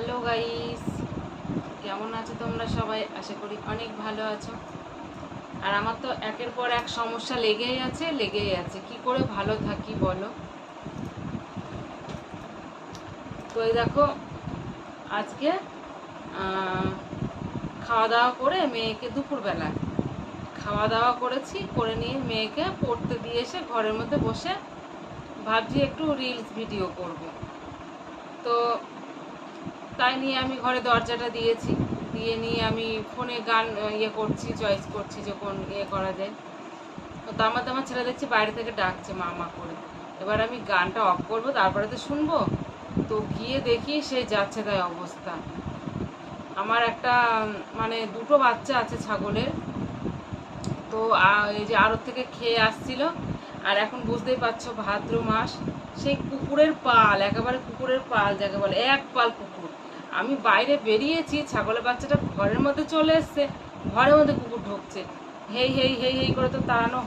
Hello guys, কেমন আছো তোমরা সবাই? আশা করি অনেক ভালো আছো। আর আমার তো একের পর এক সমস্যা লেগেই আছে কি করে ভালো থাকি বলো? তো এই দেখো, আজকে খাওয়া দাওয়া করে মেয়েকে দুপুরবেলা খাওয়া দাওয়া করে নিয়ে মেয়েকে পড়তে দিয়ে এসে ঘরের মধ্যে বসে ভাবছি একটু রিলস ভিডিও করব। তো তাই নিয়ে আমি ঘরে দরজাটা দিয়েছি, দিয়ে নিয়ে আমি ফোনে গান করছি, চয়েস করছি যে কোন করা যায়। তো তার মধ্যে আমার ছেলে দেখছি বাইরে থেকে ডাকছে মা মা করে। এবার আমি গানটা অফ করবো, তারপরে তো শুনবো। তো গিয়ে দেখি সেই যাচ্ছে তাই অবস্থা। আমার একটা মানে দুটো বাচ্চা আছে ছাগলের। তো এই যে আড়ত থেকে খেয়ে আসছিল, আর এখন বুঝতেই পারছো ভাদ্র মাস, সেই কুকুরের পাল, একেবারে কুকুরের পাল যাকে বলে, এক পাল কুকুর। আমি বাইরে বেরিয়েছি, ছাগলের বাচ্চাটা ঘরের মধ্যে চলে এসছে, ঘরের মধ্যে কুকুর ঢুকছে। হেই হেই হেই হেই করে তো তাড়ানো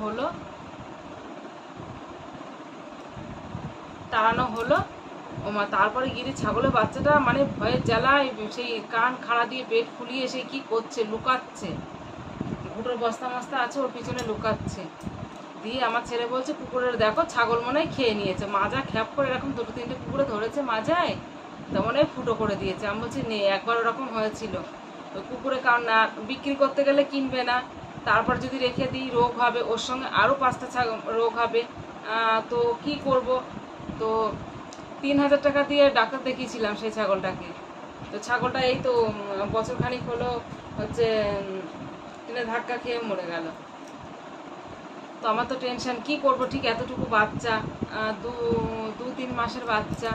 হলো ওমা। তারপরে গিয়ে ছাগলের বাচ্চাটা মানে ভয়ের জ্বালায় সেই কান খাড়া দিয়ে পেট ফুলিয়ে সে কি করছে, লুকাচ্ছে। ঘুটোর বস্তা মস্তা আছে, ওর পিছনে লুকাচ্ছে। দিয়ে আমার ছেলে বলছে কুকুরের দেখো ছাগল মনে হয় খেয়ে নিয়েছে, মাজা খ্যাপ করে এরকম দুটো তিনটে কুকুরে ধরেছে মাজায়, তা মনে হয় ফুটো করে দিয়েছে। আমি বলছি নে, একবার ওরকম হয়েছিল। ওই কুকুরে কারণ না বিক্রি করতে গেলে কিনবে না, তারপর যদি রেখে দিই রোগ হবে, ওর সঙ্গে আরও 5টা রোগ হবে। তো কি করব? তো 3,000 টাকা দিয়ে ডাক্তার দেখিয়েছিলাম সেই ছাগলটাকে। তো ছাগলটা এই তো বছরখানিক হলো হচ্ছে ট্রেনে ধাক্কা খেয়ে মরে গেল। তো আমার তো টেনশন, কি করব, ঠিক এতটুকু বাচ্চা, দু 2-3 মাসের বাচ্চা।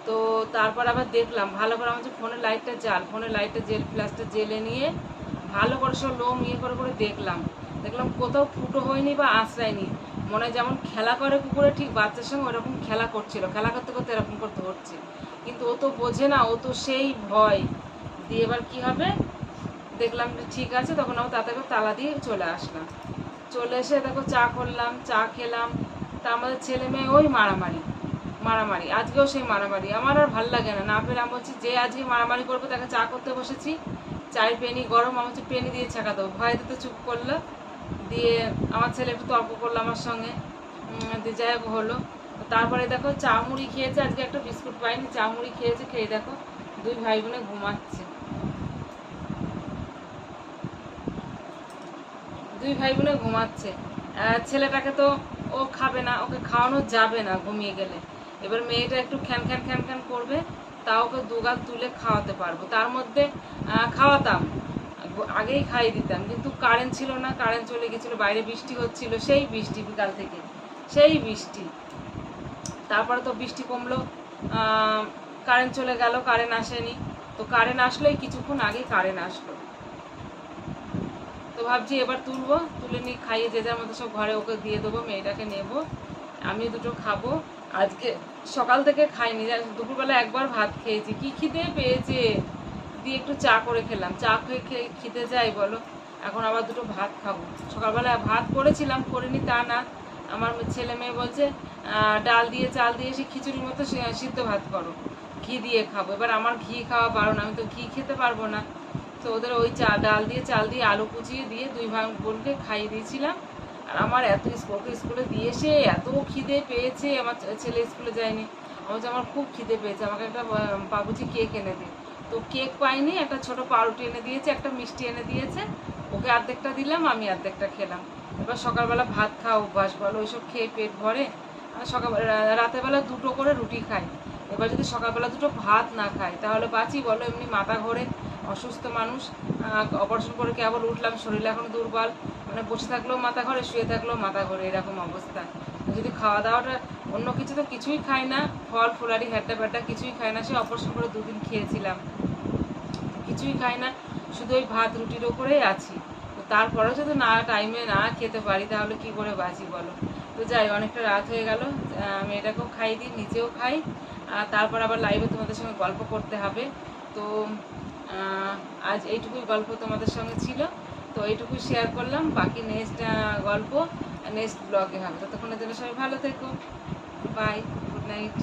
তো তারপর আবার দেখলাম ভালো করে, আমার যে ফোনের লাইটটা ফ্ল্যাশটা জেলে নিয়ে ভালো করে সব লোম করে করে দেখলাম কোথাও ফুটো হয়নি বা আঁচড়ায়নি। মনে হয় যেমন খেলা করে কুকুরে, ঠিক বাচ্চার সঙ্গে ওরকম খেলা করছিল, খেলা করতে করতে এরকম করে ধরছে। কিন্তু ও তো বোঝে না, ও তো সেই ভয়। দিয়ে এবার কি হবে, দেখলাম যে ঠিক আছে, তখন আমি তাড়াতাড়ি তালা দিয়ে চলে আসলাম। চলে এসে দেখো চা করলাম, চা খেলাম। তা আমাদের ছেলে মেয়ে ওই মারামারি মারামারি, আজকেও সেই মারামারি। আমার আর ভাল লাগে না, না পেরে আমি বলছি যে আজকে মারামারি করবো তাকে চা করতে বসেছি, চায়ের পেনি গরম, আমার হচ্ছে পেনি দিয়ে ছাকা দেবো, ভয় দিতে চুপ করলো। দিয়ে আমার ছেলে একটু তর্ক করলো আমার সঙ্গে, দিয়ে যাই হোক হলো। তারপরে দেখো চা মুড়ি খেয়েছে, আজকে একটা বিস্কুট পাইনি, চা মুড়ি খেয়েছে, খেয়ে দেখো দুই ভাই বোনে ঘুমাচ্ছে। ছেলেটাকে তো ও খাবে না, ওকে খাওয়ানো যাবে না ঘুমিয়ে গেলে। এবার মেয়েটা একটু খ্যান খ্যান খ্যান খ্যান করবে, তা ওকে দুগাল তুলে খাওয়াতে পারবো। তার মধ্যে খাওয়াতাম, আগেই খাইয়ে দিতাম, কিন্তু কারেন্ট ছিল না, কারেন্ট চলে গেছিলো, বাইরে বৃষ্টি হচ্ছিল, সেই বৃষ্টি বিকাল থেকে, সেই বৃষ্টি। তারপরে তো বৃষ্টি কমলো, কারেন্ট চলে গেল, কারেন্ট আসেনি। তো কারেন্ট আসলোই কিছুক্ষণ আগে কারেন্ট আসলো। তো ভাবছি এবার তুলে নিয়ে খাইয়ে যে যার মতো সব ঘরে ওকে দিয়ে দেবো, মেয়েটাকে নেব, আমি দুটো খাবো। আজকে সকাল থেকে খাইনি, দুপুরবেলা একবার ভাত খেয়েছি, কি খিদে পেয়েছে, দিয়ে একটু চা করে খেলাম, চা খেয়ে খিদে যাই বলো? এখন আবার দুটো ভাত খাবো। সকালবেলা ভাত করেছিলাম, করিনি তা না, আমার ছেলে মেয়ে বলছে ডাল দিয়ে চাল দিয়ে সে খিচুড়ির মতো সিদ্ধ ভাত করো, ঘি দিয়ে খাবো। এবার আমার ঘি খাওয়া বারণ, আমি তো ঘি খেতে পারবো না। তো ওদের ওই ডাল দিয়ে চাল দিয়ে আলু কুচিয়ে দিয়ে দুই ভাই বোনকে খাইয়ে দিয়েছিলাম। আর আমার ওকে স্কুলে দিয়ে এসে এত খিদে পেয়েছে, আমার ছেলে স্কুলে যায়নি, আমার খুব খিদে পেয়েছে, আমাকে একটা বাবুজি কেক এনে দিই। তো কেক পাইনি, একটা ছোট পাউরুটি এনে দিয়েছে, একটা মিষ্টি এনে দিয়েছে, ওকে অর্ধেকটা দিলাম, আমি অর্ধেকটা খেলাম। এবার সকালবেলা ভাত খাওয়া অভ্যাস বলো, ওইসব খেয়ে পেট ভরে। রাতের বেলা দুটো করে রুটি খাই। এবার যদি সকালবেলা দুটো ভাত না খাই তাহলে বাঁচি বলো? এমনি মাথা ঘোরে, অসুস্থ মানুষ, অপারেশন করে কেবল উঠলাম, শরীর এখন দুর্বল, মানে বসে থাকলেও মাথা ঘোরে, শুয়ে থাকলেও মাথা ঘোরে, এরকম অবস্থা। যদি খাওয়া দাওয়াটা, অন্য কিছু তো কিছুই খাই না, ফল ফুলারি হ্যাড্ডা ব্যাড্ডা কিছুই খাই না, সে অপারেশন করে 2 দিন খেয়েছিলাম, কিছুই খাই না, শুধু ওই ভাত রুটির ওপরেই আছি। তো তারপরেও যদি না টাইমে না খেতে পারি তাহলে কি করে বাঁচি বলো? তো যাই, অনেকটা রাত হয়ে গেল, মেয়েটাকেও খাই দিই, নিজেও খাই, আর তারপর আবার লাইভে তোমাদের সঙ্গে গল্প করতে হবে। তো আজ এইটুকুই গল্প তোমাদের সঙ্গে ছিল, তো এইটুকুই শেয়ার করলাম, বাকি নেক্সট গল্প নেক্সট ব্লগে হবে। ততক্ষণের জন্য সবাই ভালো থেকো, বাই, গুড নাইট।